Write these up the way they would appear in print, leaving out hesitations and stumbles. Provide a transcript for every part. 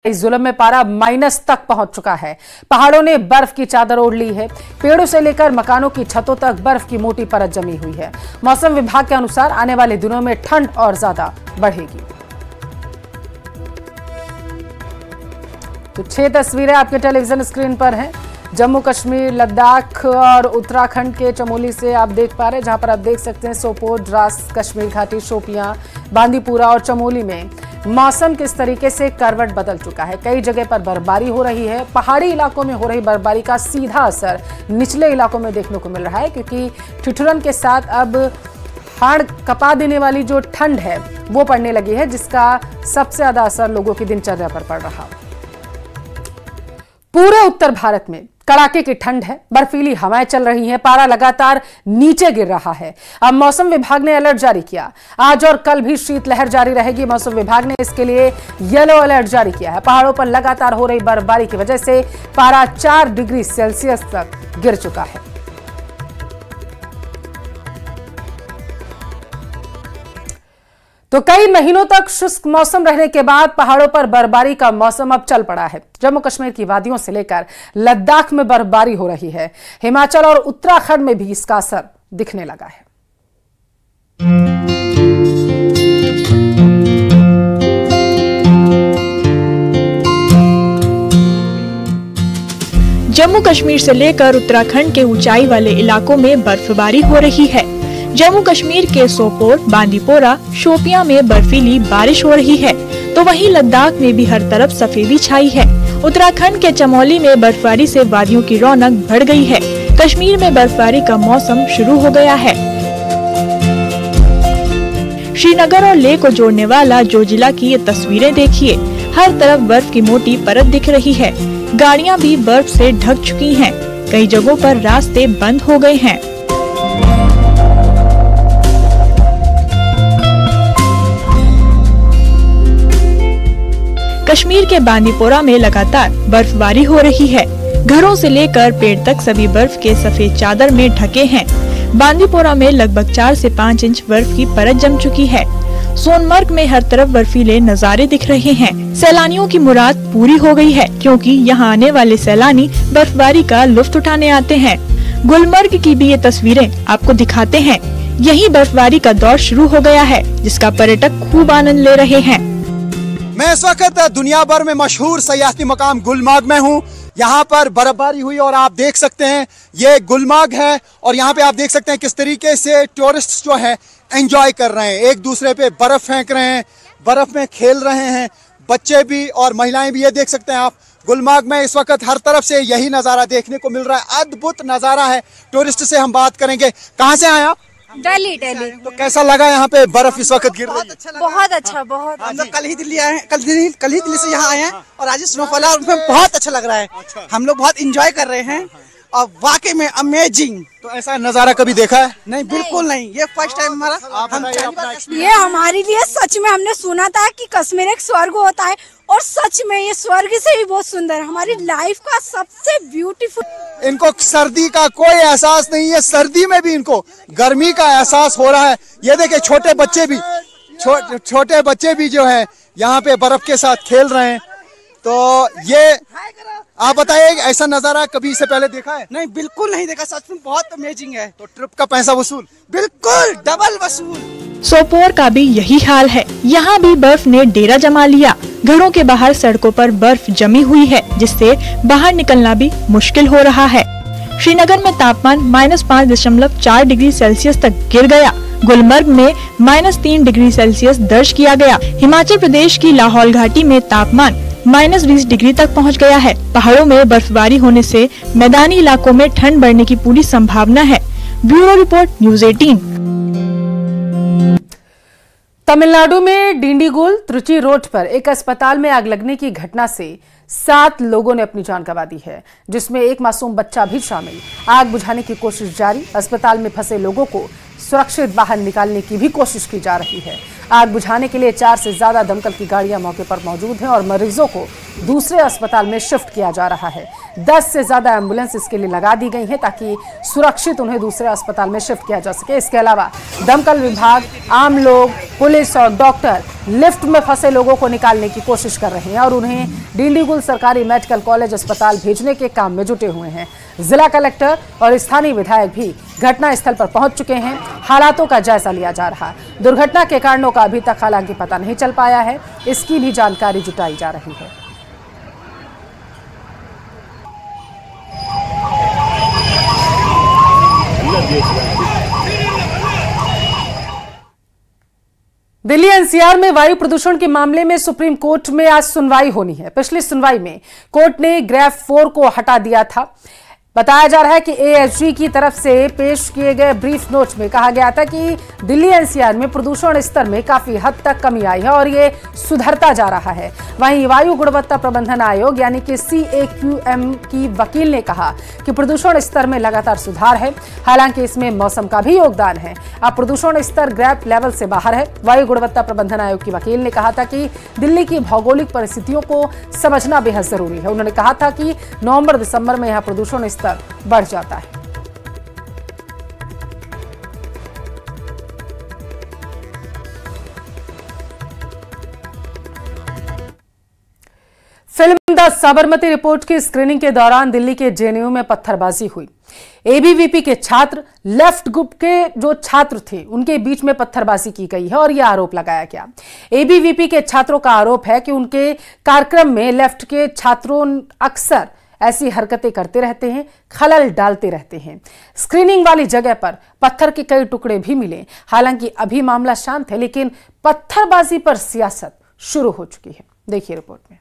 इस जुल्म में पारा माइनस तक पहुंच चुका है। पहाड़ों ने बर्फ की चादर ओढ़ ली है। पेड़ों से लेकर मकानों की छतों तक बर्फ की मोटी परत जमी हुई है। मौसम विभाग के अनुसार आने वाले दिनों में ठंड और ज्यादा बढ़ेगी। तो 6 तस्वीरें आपके टेलीविजन स्क्रीन पर हैं। जम्मू कश्मीर, लद्दाख और उत्तराखंड के चमोली से आप देख पा रहे हैं, जहां पर आप देख सकते हैं सोपोर, द्रास, कश्मीर घाटी, शोपियां, बांदीपुरा और चमोली में मौसम किस तरीके से करवट बदल चुका है। कई जगह पर बर्फबारी हो रही है। पहाड़ी इलाकों में हो रही बर्फबारी का सीधा असर निचले इलाकों में देखने को मिल रहा है, क्योंकि ठिठुरन के साथ अब हाड़ कपा देने वाली जो ठंड है वो पड़ने लगी है, जिसका सबसे ज्यादा असर लोगों की दिनचर्या पर पड़ रहा है। पूरे उत्तर भारत में कड़ाके की ठंड है। बर्फीली हवाएं चल रही हैं। पारा लगातार नीचे गिर रहा है। अब मौसम विभाग ने अलर्ट जारी किया। आज और कल भी शीतलहर जारी रहेगी। मौसम विभाग ने इसके लिए येलो अलर्ट जारी किया है। पहाड़ों पर लगातार हो रही बर्फबारी की वजह से पारा 4 डिग्री सेल्सियस तक गिर चुका है। तो कई महीनों तक शुष्क मौसम रहने के बाद पहाड़ों पर बर्फबारी का मौसम अब चल पड़ा है। जम्मू कश्मीर की वादियों से लेकर लद्दाख में बर्फबारी हो रही है। हिमाचल और उत्तराखंड में भी इसका असर दिखने लगा है। जम्मू कश्मीर से लेकर उत्तराखंड के ऊंचाई वाले इलाकों में बर्फबारी हो रही है। जम्मू कश्मीर के सोपोर, बांदीपोरा, शोपियां में बर्फीली बारिश हो रही है, तो वहीं लद्दाख में भी हर तरफ सफेदी छाई है। उत्तराखंड के चमोली में बर्फबारी से वादियों की रौनक बढ़ गई है। कश्मीर में बर्फबारी का मौसम शुरू हो गया है। श्रीनगर और लेह को जोड़ने वाला जोजिला की ये तस्वीरें देखिए। हर तरफ बर्फ की मोटी परत दिख रही है। गाड़ियां भी बर्फ से ढक चुकी हैं। कई जगहों पर रास्ते बंद हो गए हैं। कश्मीर के बांदीपोरा में लगातार बर्फबारी हो रही है। घरों से लेकर पेड़ तक सभी बर्फ के सफेद चादर में ढके हैं। बांदीपोरा में लगभग 4 से 5 इंच बर्फ की परत जम चुकी है। सोनमर्ग में हर तरफ बर्फीले नजारे दिख रहे हैं। सैलानियों की मुराद पूरी हो गई है, क्योंकि यहाँ आने वाले सैलानी बर्फबारी का लुत्फ उठाने आते हैं। गुलमर्ग की भी ये तस्वीरें आपको दिखाते हैं। यही बर्फबारी का दौर शुरू हो गया है, जिसका पर्यटक खूब आनंद ले रहे हैं। मैं इस वक्त दुनिया भर में मशहूर सयाहती मकाम गुलमर्ग में हूँ। यहाँ पर बर्फबारी हुई और आप देख सकते हैं ये गुलमर्ग है, और यहाँ पे आप देख सकते हैं किस तरीके से टूरिस्ट जो है एंजॉय कर रहे हैं। एक दूसरे पे बर्फ फेंक रहे हैं, बर्फ में खेल रहे हैं, बच्चे भी और महिलाएं भी। ये देख सकते हैं आप गुलमर्ग में इस वक्त हर तरफ से यही नज़ारा देखने को मिल रहा है। अद्भुत नज़ारा है। टूरिस्ट से हम बात करेंगे। कहाँ से आए आप? दिल्ली। तो कैसा लगा यहाँ पे बर्फ इस वक्त गिर रही है? बहुत अच्छा, बहुत। हम लोग कल ही दिल्ली आए हैं, कल ही दिल्ली से यहाँ आए हैं, और आज स्नोफॉल है, उसमें बहुत अच्छा लग रहा है। हम लोग बहुत एंजॉय कर रहे हैं और वाकई में अमेजिंग। तो ऐसा नज़ारा कभी देखा है? नहीं, बिल्कुल नहीं। ये फर्स्ट टाइम हमारा। ये हमारे लिए सच में हमने सुना था कि कश्मीर एक स्वर्ग होता है, और सच में ये स्वर्ग से भी बहुत सुंदर। हमारी लाइफ का सबसे ब्यूटीफुल। इनको सर्दी का कोई एहसास नहीं है। सर्दी में भी इनको गर्मी का एहसास हो रहा है। ये देखिए छोटे बच्चे भी जो है यहाँ पे बर्फ के साथ खेल रहे हैं। तो ये आप बताइए, ऐसा नजारा कभी से पहले देखा है? नहीं, बिल्कुल नहीं देखा। सच में बहुत अमेजिंग है। तो ट्रिप का पैसा वसूल? बिल्कुल डबल वसूल। सोपोर का भी यही हाल है। यहाँ भी बर्फ ने डेरा जमा लिया। घरों के बाहर सड़कों पर बर्फ जमी हुई है, जिससे बाहर निकलना भी मुश्किल हो रहा है। श्रीनगर में तापमान -5.4 डिग्री सेल्सियस तक गिर गया। गुलमर्ग में -3 डिग्री सेल्सियस दर्ज किया गया। हिमाचल प्रदेश की लाहौल घाटी में तापमान -20 डिग्री तक पहुंच गया है। पहाड़ों में बर्फबारी होने से मैदानी इलाकों में ठंड बढ़ने की पूरी संभावना है। Bureau report, news 18। तमिलनाडु में डिंडीगुल त्रिची रोड पर एक अस्पताल में आग लगने की घटना से 7 लोगों ने अपनी जान गंवा दी है, जिसमें एक मासूम बच्चा भी शामिल। आग बुझाने की कोशिश जारी। अस्पताल में फंसे लोगों को सुरक्षित बाहर निकालने की भी कोशिश की जा रही है। आग बुझाने के लिए 4 से ज्यादा दमकल की गाड़ियां मौके पर मौजूद हैं और मरीजों को दूसरे अस्पताल में शिफ्ट किया जा रहा है। 10 से ज्यादा एम्बुलेंस इसके लिए लगा दी गई हैं ताकि सुरक्षित उन्हें दूसरे अस्पताल में शिफ्ट किया जा सके। इसके अलावा दमकल विभाग, आम लोग, पुलिस और डॉक्टर लिफ्ट में फंसे लोगों को निकालने की कोशिश कर रहे हैं और उन्हें डिंडीगुल सरकारी मेडिकल कॉलेज अस्पताल भेजने के काम में जुटे हुए हैं। जिला कलेक्टर और स्थानीय विधायक भी घटना स्थल पर पहुंच चुके हैं। हालातों का जायजा लिया जा रहा है। दुर्घटना के कारणों का अभी तक हालांकि पता नहीं चल पाया है, इसकी भी जानकारी जुटाई जा रही है। दिल्ली एनसीआर में वायु प्रदूषण के मामले में सुप्रीम कोर्ट में आज सुनवाई होनी है। पिछली सुनवाई में कोर्ट ने ग्रेफ 4 को हटा दिया था। बताया जा रहा है कि एएसजी की तरफ से पेश किए गए ब्रीफ नोट में कहा गया था कि दिल्ली एनसीआर में प्रदूषण स्तर में काफी हद तक कमी आई है और ये सुधरता जा रहा है। वहीं वायु गुणवत्ता प्रबंधन आयोग यानी कि CAQM की वकील ने कहा कि प्रदूषण स्तर में लगातार सुधार है। हालांकि इसमें मौसम का भी योगदान है। अब प्रदूषण स्तर ग्रेफ लेवल से बाहर है। वायु गुणवत्ता प्रबंधन आयोग की वकील ने कहा था कि दिल्ली की भौगोलिक परिस्थितियों को समझना बेहद जरूरी है। उन्होंने कहा था कि नवंबर-दिसंबर में यहाँ प्रदूषण स्तर बढ़ जाता है। फिल्म द साबरमती रिपोर्ट की स्क्रीनिंग के दौरान दिल्ली के जेएनयू में पत्थरबाजी हुई। एबीवीपी के छात्र, लेफ्ट ग्रुप के जो छात्र थे उनके बीच में पत्थरबाजी की गई है और यह आरोप लगाया गया। एबीवीपी के छात्रों का आरोप है कि उनके कार्यक्रम में लेफ्ट के छात्रों अक्सर ऐसी हरकतें करते रहते हैं, खलल डालते रहते हैं। स्क्रीनिंग वाली जगह पर पत्थर के कई टुकड़े भी मिले। हालांकि अभी मामला शांत है, लेकिन पत्थरबाजी पर सियासत शुरू हो चुकी है। देखिए रिपोर्ट में।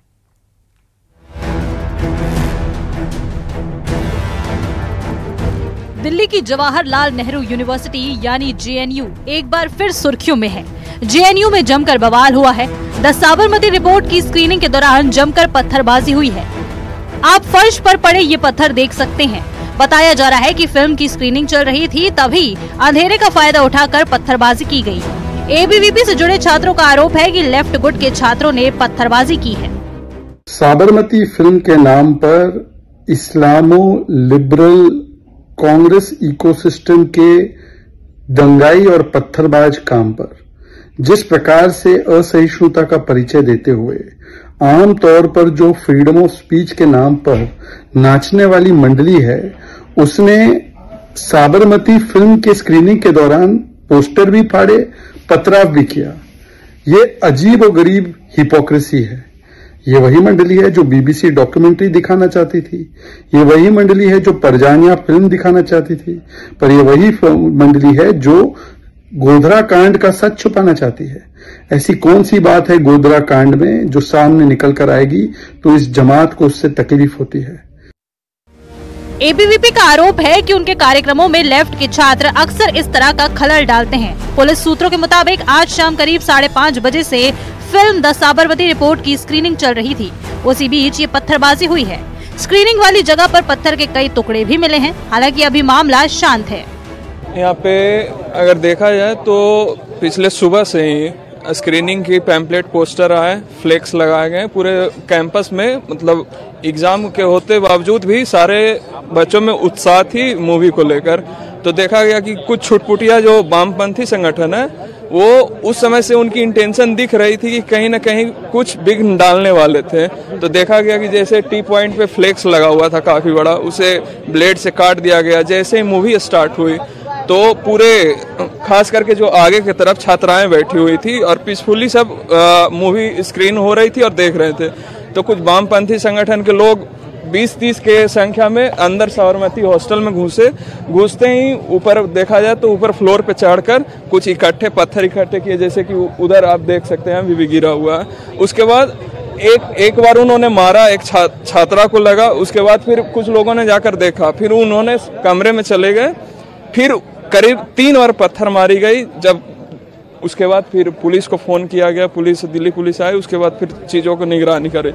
दिल्ली की जवाहरलाल नेहरू यूनिवर्सिटी यानी जेएनयू एक बार फिर सुर्खियों में है। जेएनयू में जमकर बवाल हुआ है। द साबरमती रिपोर्ट की स्क्रीनिंग के दौरान जमकर पत्थरबाजी हुई है। आप फर्श पर पड़े ये पत्थर देख सकते हैं। बताया जा रहा है कि फिल्म की स्क्रीनिंग चल रही थी, तभी अंधेरे का फायदा उठाकर पत्थरबाजी की गई। एबीवीपी से जुड़े छात्रों का आरोप है कि लेफ्ट गुट के छात्रों ने पत्थरबाजी की है। साबरमती फिल्म के नाम पर इस्लामो लिबरल कांग्रेस इकोसिस्टम के दंगाई और पत्थरबाज काम पर जिस प्रकार से असहिष्णुता का परिचय देते हुए आम तौर पर जो फ्रीडम ऑफ स्पीच के नाम पर नाचने वाली मंडली है, उसने साबरमती फिल्म के स्क्रीनिंग के दौरान पोस्टर भी फाड़े, पथराव भी किया। ये अजीब और गरीब हिपोक्रेसी है। ये वही मंडली है जो बीबीसी डॉक्यूमेंट्री दिखाना चाहती थी। ये वही मंडली है जो परजानिया फिल्म दिखाना चाहती थी। पर ये वही मंडली है जो गोधरा कांड का सच छुपाना चाहती है। ऐसी कौन सी बात है गोधरा कांड में जो सामने निकल कर आएगी तो इस जमात को उससे तकलीफ होती है। एबीवीपी का आरोप है कि उनके कार्यक्रमों में लेफ्ट के छात्र अक्सर इस तरह का खलल डालते हैं। पुलिस सूत्रों के मुताबिक आज शाम करीब 5:30 बजे से फिल्म द साबरमती रिपोर्ट की स्क्रीनिंग चल रही थी। उसी बीच ये पत्थरबाजी हुई है। स्क्रीनिंग वाली जगह पर पत्थर के कई टुकड़े भी मिले हैं। हालांकि अभी मामला शांत है। यहाँ पे अगर देखा जाए तो पिछले सुबह से ही स्क्रीनिंग की पैम्पलेट, पोस्टर आए, फ्लेक्स लगाए गए पूरे कैंपस में। मतलब एग्जाम के होते बावजूद भी सारे बच्चों में उत्साह थी मूवी को लेकर। तो देखा गया कि कुछ छुटपुटिया जो वामपंथी संगठन है वो उस समय से उनकी इंटेंशन दिख रही थी कि कहीं ना कहीं कुछ विघ्न डालने वाले थे। तो देखा गया कि जैसे टी पॉइंट पे फ्लेक्स लगा हुआ था काफी बड़ा, उसे ब्लेड से काट दिया गया। जैसे ही मूवी स्टार्ट हुई तो पूरे खास करके जो आगे की तरफ छात्राएं बैठी हुई थी और पीसफुली सब मूवी स्क्रीन हो रही थी और देख रहे थे। तो कुछ वामपंथी संगठन के लोग 20-30 के संख्या में अंदर साबरमती हॉस्टल में घुसते ही ऊपर देखा जाए तो ऊपर फ्लोर पे चढ़कर कुछ पत्थर इकट्ठे किए, जैसे कि उधर आप देख सकते हैं भी गिरा हुआ है। उसके बाद एक बार उन्होंने मारा, एक छात्रा को लगा। उसके बाद फिर कुछ लोगों ने जाकर देखा, फिर उन्होंने कमरे में चले गए। फिर करीब 3 बार पत्थर मारी गई। जब उसके बाद फिर पुलिस को फोन किया गया, दिल्ली पुलिस आई। उसके बाद फिर चीजों को निगरानी करे।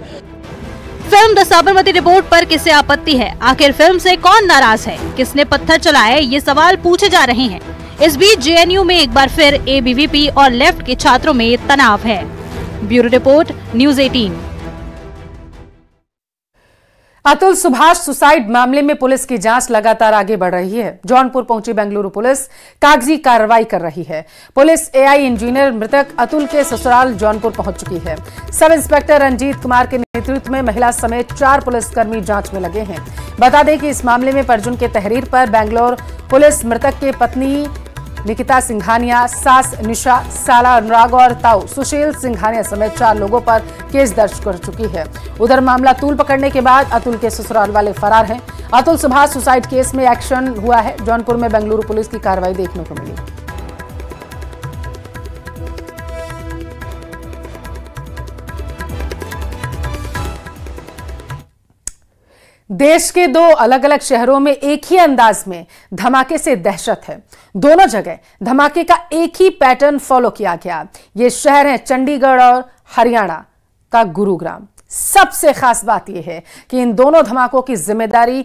फिल्म द साबरमती रिपोर्ट पर किसे आपत्ति है? आखिर फिल्म से कौन नाराज है? किसने पत्थर चलाए? ये सवाल पूछे जा रहे हैं। इस बीच जेएनयू में एक बार फिर एबीवीपी और लेफ्ट के छात्रों में तनाव है। Bureau report, news 18। Atul Subhash suicide मामले में पुलिस की जांच लगातार आगे बढ़ रही है। जौनपुर पहुंची बेंगलुरु पुलिस कागजी कार्रवाई कर रही है। पुलिस एआई इंजीनियर मृतक अतुल के ससुराल जौनपुर पहुंच चुकी है। सब इंस्पेक्टर रंजीत कुमार के नेतृत्व में महिला समेत 4 पुलिसकर्मी जांच में लगे हैं। बता दें कि इस मामले में परजुन के तहरीर पर बेंगलोर पुलिस मृतक के पत्नी निकिता सिंघानिया, सास निशा, साला अनुराग और ताऊ सुशील सिंघानिया समेत 4 लोगों पर केस दर्ज कर चुकी है। उधर मामला तूल पकड़ने के बाद अतुल के ससुराल वाले फरार हैं। अतुल सुभाष सुसाइड केस में एक्शन हुआ है। जौनपुर में बेंगलुरु पुलिस की कार्रवाई देखने को मिली। देश के 2 अलग अलग शहरों में एक ही अंदाज में धमाके से दहशत है। दोनों जगह धमाके का एक ही पैटर्न फॉलो किया गया। ये शहर है चंडीगढ़ और हरियाणा का गुरुग्राम। सबसे खास बात यह है कि इन दोनों धमाकों की जिम्मेदारी